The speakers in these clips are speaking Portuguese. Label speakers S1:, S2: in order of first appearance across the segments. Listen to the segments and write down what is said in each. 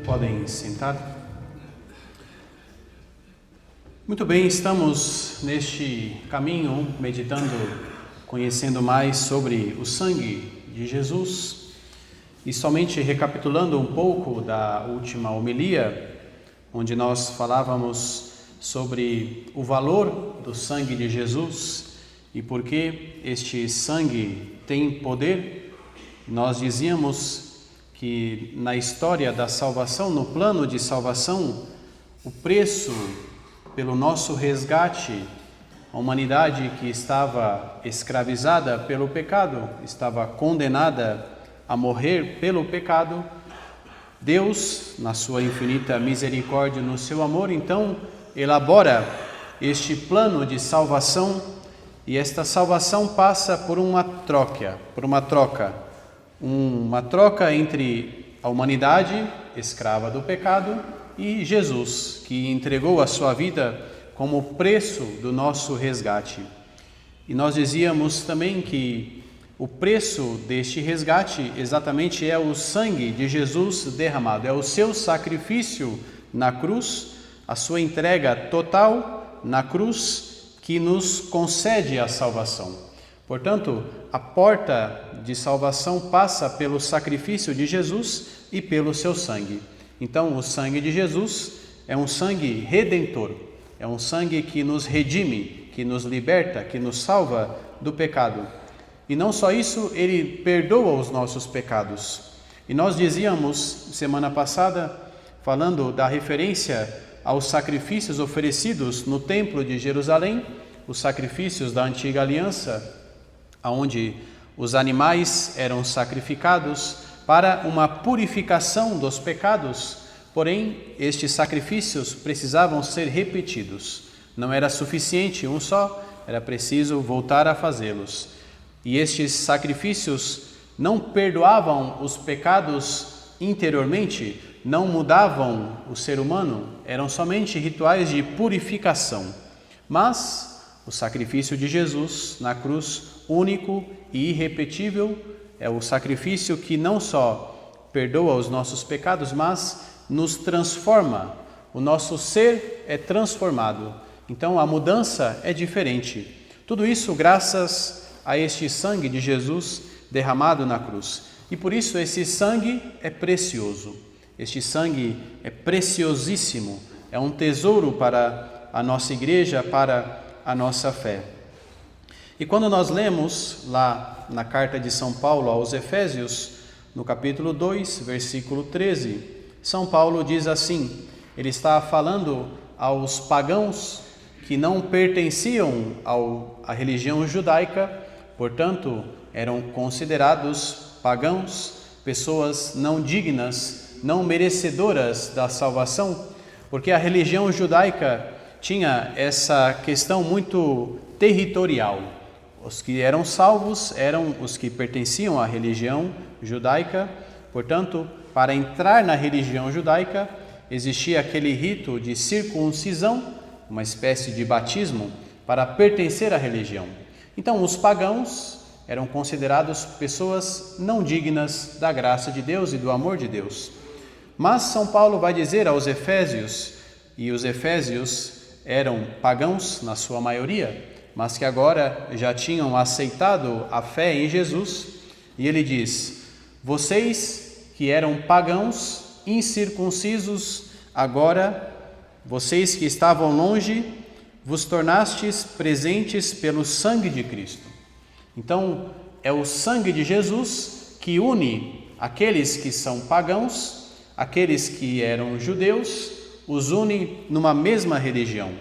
S1: Podem sentar. Muito bem, estamos neste caminho meditando, conhecendo mais sobre o sangue de Jesus e somente recapitulando um pouco da última homilia, onde nós falávamos sobre o valor do sangue de Jesus e por que este sangue tem poder. Nós dizíamos que na história da salvação, no plano de salvação, o preço pelo nosso resgate, a humanidade que estava escravizada pelo pecado, estava condenada a morrer pelo pecado, Deus, na sua infinita misericórdia, no seu amor, então elabora este plano de salvação, e esta salvação passa por uma troca entre a humanidade escrava do pecado e Jesus, que entregou a sua vida como preço do nosso resgate. E nós dizíamos também que o preço deste resgate exatamente é o sangue de Jesus derramado, é o seu sacrifício na cruz, a sua entrega total na cruz que nos concede a salvação. Portanto, a porta de salvação passa pelo sacrifício de Jesus e pelo seu sangue. Então, o sangue de Jesus é um sangue redentor, é um sangue que nos redime, que nos liberta, que nos salva do pecado. E não só isso, ele perdoa os nossos pecados. E nós dizíamos semana passada, falando da referência aos sacrifícios oferecidos no templo de Jerusalém, os sacrifícios da antiga aliança, onde os animais eram sacrificados para uma purificação dos pecados, porém estes sacrifícios precisavam ser repetidos. Não era suficiente um só, era preciso voltar a fazê-los. E estes sacrifícios não perdoavam os pecados interiormente, não mudavam o ser humano, eram somente rituais de purificação. Mas o sacrifício de Jesus na cruz, único e irrepetível, é o sacrifício que não só perdoa os nossos pecados, mas nos transforma. O nosso ser é transformado. Então a mudança é diferente. Tudo isso graças a este sangue de Jesus derramado na cruz. E por isso esse sangue é precioso. Este sangue é preciosíssimo. É um tesouro para a nossa igreja, para a nossa fé. E quando nós lemos lá na carta de São Paulo aos Efésios, no capítulo 2, versículo 13, São Paulo diz assim, ele está falando aos pagãos que não pertenciam à religião judaica, portanto, eram considerados pagãos, pessoas não dignas, não merecedoras da salvação, porque a religião judaica tinha essa questão muito territorial. Os que eram salvos eram os que pertenciam à religião judaica, portanto, para entrar na religião judaica existia aquele rito de circuncisão, uma espécie de batismo, para pertencer à religião. Então, os pagãos eram considerados pessoas não dignas da graça de Deus e do amor de Deus. Mas São Paulo vai dizer aos Efésios, e os Efésios eram pagãos na sua maioria, mas que agora já tinham aceitado a fé em Jesus, e ele diz: vocês que eram pagãos, incircuncisos, agora, vocês que estavam longe, vos tornastes presentes pelo sangue de Cristo. Então, é o sangue de Jesus que une aqueles que são pagãos, aqueles que eram judeus, os une numa mesma religião.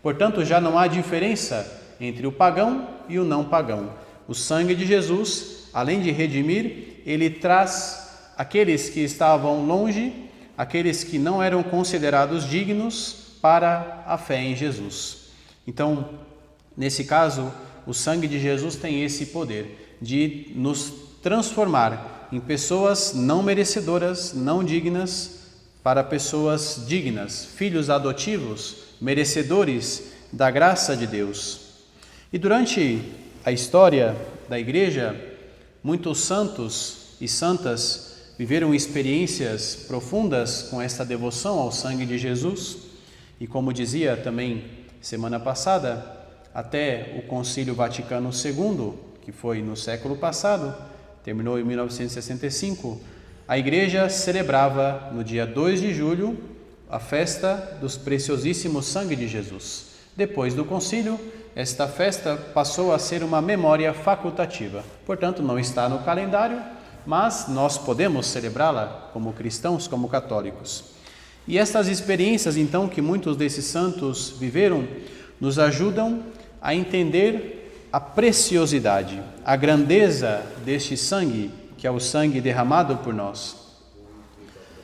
S1: Portanto, já não há diferença entre o pagão e o não pagão. O sangue de Jesus, além de redimir, ele traz aqueles que estavam longe, aqueles que não eram considerados dignos, para a fé em Jesus. Então, nesse caso, o sangue de Jesus tem esse poder de nos transformar em pessoas não merecedoras, não dignas, para pessoas dignas, filhos adotivos, merecedores da graça de Deus. E durante a história da igreja, muitos santos e santas viveram experiências profundas com esta devoção ao sangue de Jesus. E como dizia também semana passada, até o Concílio Vaticano II, que foi no século passado, terminou em 1965, a Igreja celebrava no dia 2 de julho a festa dos preciosíssimos sangue de Jesus. Depois do concílio, esta festa passou a ser uma memória facultativa. Portanto, não está no calendário, mas nós podemos celebrá-la como cristãos, como católicos. E estas experiências, então, que muitos desses santos viveram, nos ajudam a entender a preciosidade, a grandeza deste sangue, que é o sangue derramado por nós.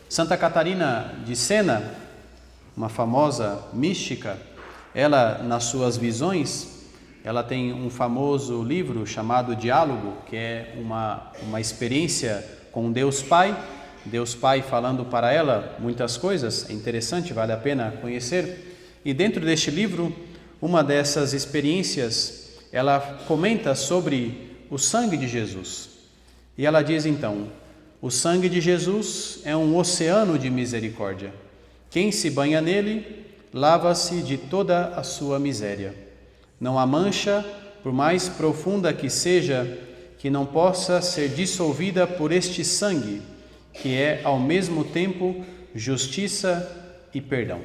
S1: Santa Catarina de Sena, uma famosa mística, ela, nas suas visões, ela tem um famoso livro chamado Diálogo, que é uma experiência com Deus Pai falando para ela muitas coisas, é interessante, vale a pena conhecer. E dentro deste livro, uma dessas experiências, ela comenta sobre o sangue de Jesus. E ela diz então: o sangue de Jesus é um oceano de misericórdia. Quem se banha nele, lava-se de toda a sua miséria. Não há mancha, por mais profunda que seja, que não possa ser dissolvida por este sangue, que é ao mesmo tempo justiça e perdão.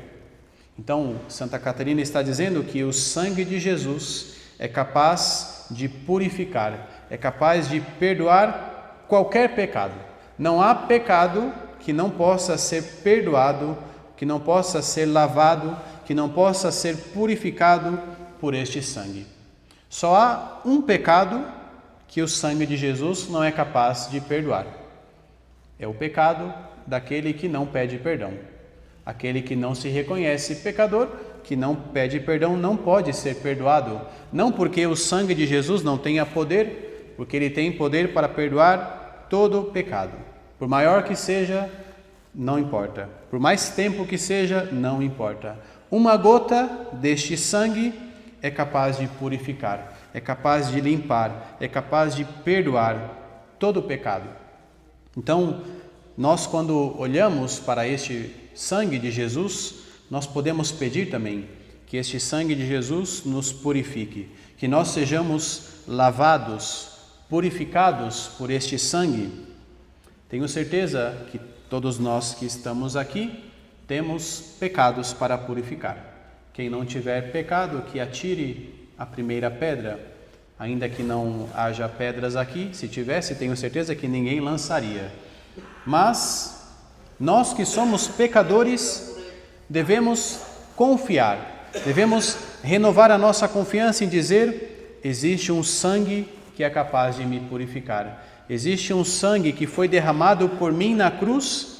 S1: Então, Santa Catarina está dizendo que o sangue de Jesus é capaz de purificar, é capaz de perdoar qualquer pecado. Não há pecado que não possa ser perdoado, que não possa ser lavado, que não possa ser purificado por este sangue. Só há um pecado que o sangue de Jesus não é capaz de perdoar. É o pecado daquele que não pede perdão. Aquele que não se reconhece pecador, que não pede perdão, não pode ser perdoado. Não porque o sangue de Jesus não tenha poder, porque ele tem poder para perdoar todo pecado. Por maior que seja, não importa. Por mais tempo que seja, não importa. Uma gota deste sangue é capaz de purificar, é capaz de limpar, é capaz de perdoar todo pecado. Então, nós quando olhamos para este sangue de Jesus, nós podemos pedir também que este sangue de Jesus nos purifique, que nós sejamos lavados, purificados por este sangue. Tenho certeza que todos nós que estamos aqui temos pecados para purificar. Quem não tiver pecado, que atire a primeira pedra, ainda que não haja pedras aqui. Se tivesse, tenho certeza que ninguém lançaria. Mas nós que somos pecadores, devemos confiar, devemos renovar a nossa confiança em dizer: existe um sangue que é capaz de me purificar. Existe um sangue que foi derramado por mim na cruz,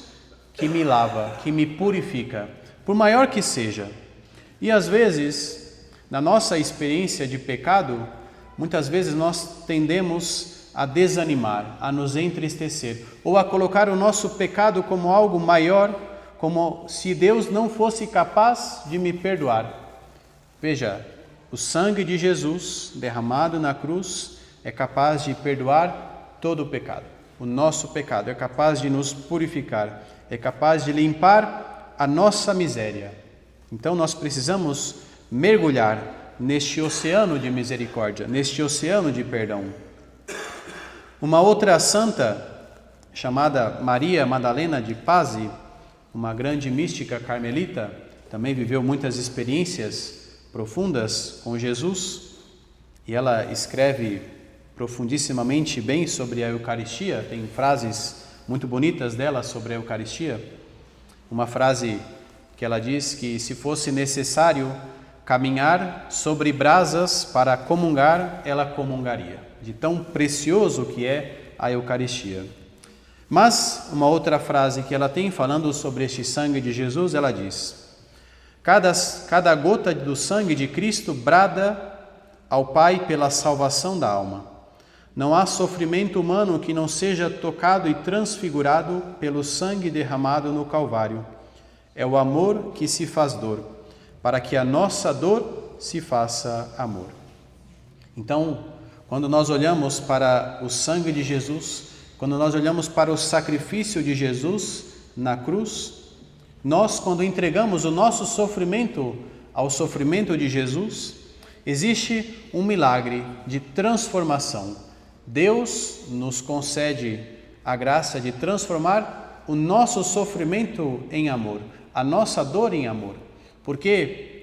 S1: que me lava, que me purifica, por maior que seja. E às vezes, na nossa experiência de pecado, muitas vezes nós tendemos a desanimar, a nos entristecer, ou a colocar o nosso pecado como algo maior, como se Deus não fosse capaz de me perdoar. Veja, o sangue de Jesus derramado na cruz é capaz de perdoar todo o pecado. O nosso pecado é capaz de nos purificar, é capaz de limpar a nossa miséria. Então nós precisamos mergulhar neste oceano de misericórdia, neste oceano de perdão. Uma outra santa, chamada Maria Madalena de Pazzi, uma grande mística carmelita, também viveu muitas experiências profundas com Jesus, e ela escreve profundissimamente bem sobre a Eucaristia. Tem frases muito bonitas dela sobre a Eucaristia. Uma frase que ela diz que se fosse necessário caminhar sobre brasas para comungar, ela comungaria, de tão precioso que é a Eucaristia. Mas uma outra frase que ela tem falando sobre este sangue de Jesus, ela diz: cada gota do sangue de Cristo brada ao Pai pela salvação da alma. Não há sofrimento humano que não seja tocado e transfigurado pelo sangue derramado no Calvário. É o amor que se faz dor, para que a nossa dor se faça amor. Então, quando nós olhamos para o sangue de Jesus, quando nós olhamos para o sacrifício de Jesus na cruz, nós, quando entregamos o nosso sofrimento ao sofrimento de Jesus, existe um milagre de transformação. Deus nos concede a graça de transformar o nosso sofrimento em amor, a nossa dor em amor, porque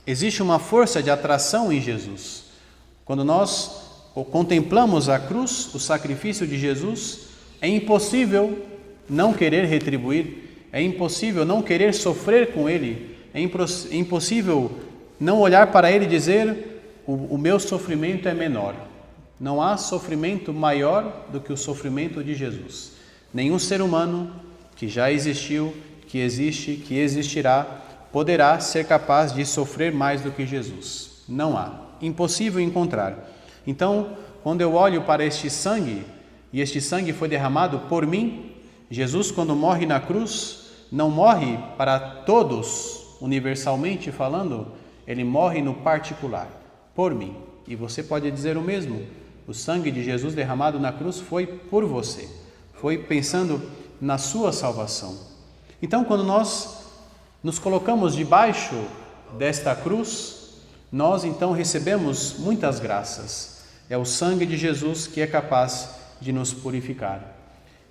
S1: existe uma força de atração em Jesus. Quando nós contemplamos a cruz, o sacrifício de Jesus, é impossível não querer retribuir, é impossível não querer sofrer com Ele, é impossível não olhar para Ele e dizer: o meu sofrimento é menor. Não há sofrimento maior do que o sofrimento de Jesus. Nenhum ser humano que já existiu, que existe, que existirá, poderá ser capaz de sofrer mais do que Jesus. Não há. Impossível encontrar. Então, quando eu olho para este sangue, e este sangue foi derramado por mim, Jesus, quando morre na cruz, não morre para todos, universalmente falando, ele morre no particular, por mim. E você pode dizer o mesmo. O sangue de Jesus derramado na cruz foi por você, foi pensando na sua salvação. Então, quando nós nos colocamos debaixo desta cruz, nós então recebemos muitas graças. É o sangue de Jesus que é capaz de nos purificar.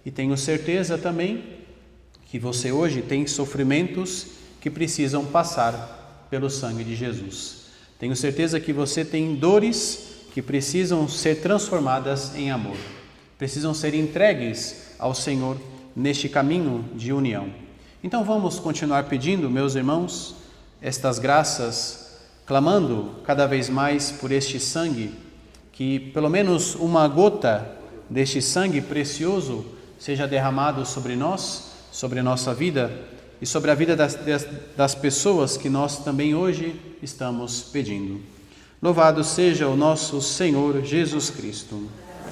S1: E tenho certeza também que você hoje tem sofrimentos que precisam passar pelo sangue de Jesus. Tenho certeza que você tem dores que precisam ser transformadas em amor, precisam ser entregues ao Senhor neste caminho de união. Então vamos continuar pedindo, meus irmãos, estas graças, clamando cada vez mais por este sangue, que pelo menos uma gota deste sangue precioso seja derramado sobre nós, sobre a nossa vida e sobre a vida das pessoas que nós também hoje estamos pedindo. Louvado seja o nosso Senhor Jesus Cristo.